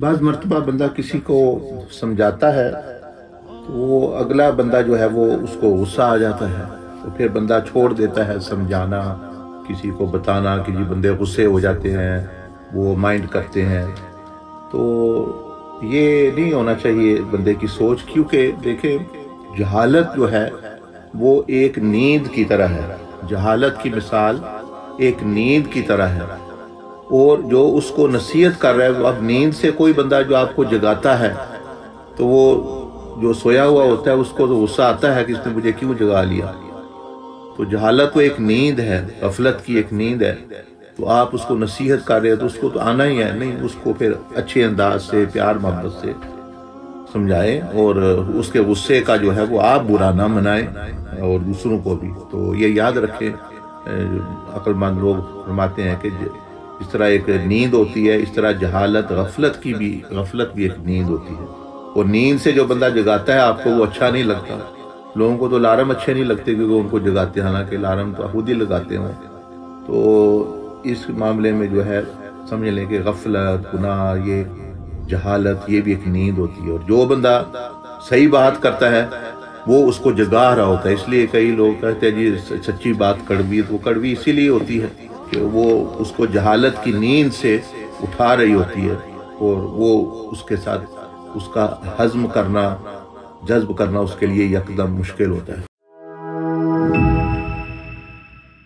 بعض مرتبہ بندہ کسی کو سمجھاتا ہے تو وہ اگلا بندہ جو ہے وہ اس کو غصہ آ جاتا ہے، تو پھر بندہ چھوڑ دیتا ہے سمجھانا، کسی کو بتانا کہ جی بندے غصے ہو جاتے ہیں، وہ مائنڈ کرتے ہیں۔ تو یہ نہیں ہونا چاہیے بندے کی سوچ، کیونکہ دیکھیں جہالت جو ہے وہ ایک نیند کی طرح ہے۔ جہالت کی مثال ایک نیند کی طرح ہے، اور جو اس کو نصیحت کر رہا ہے، وہ اب نیند سے کوئی بندہ جو آپ کو جگاتا ہے تو وہ جو سویا ہوا ہوتا ہے اس کو تو غصہ آتا ہے کہ اس نے مجھے کیوں جگا لیا۔ تو جہالت تو ایک نیند ہے، غفلت کی ایک نیند ہے، تو آپ اس کو نصیحت کر رہے ہیں تو اس کو تو آنا ہی ہے، نہیں اس کو پھر اچھے انداز سے پیار محبت سے سمجھائیں، اور اس کے غصے کا جو ہے وہ آپ برا نہ منائیں اور دوسروں کو بھی۔ تو یہ یاد رکھیں، عقل مند لوگ فرماتے ہیں کہ اس طرح ایک نیند ہوتی ہے، اس طرح جہالت غفلت بھی ایک نیند ہوتی ہے، اور نیند سے جو بندہ جگاتا ہے آپ کو وہ اچھا نہیں لگتا۔ لوگوں کو تو الارم اچھے نہیں لگتے کیونکہ ان کو جگاتے ہیں، حالانکہ الارم تو خود ہی لگاتے ہیں۔ تو اس معاملے میں جو ہے سمجھ لیں کہ غفلت، گناہ، یہ جہالت یہ بھی ایک نیند ہوتی ہے، اور جو بندہ صحیح بات کرتا ہے وہ اس کو جگا رہا ہوتا ہے۔ اس لیے کئی لوگ کہتے ہیں جی سچی بات کڑوی ہے، تو وہ کڑوی اسی لیے ہوتی ہے کہ وہ اس کو جہالت کی نیند سے اٹھا رہی ہوتی ہے، اور وہ اس کے ساتھ اس کا ہضم کرنا، جذب کرنا اس کے لیے یکدم مشکل ہوتا ہے۔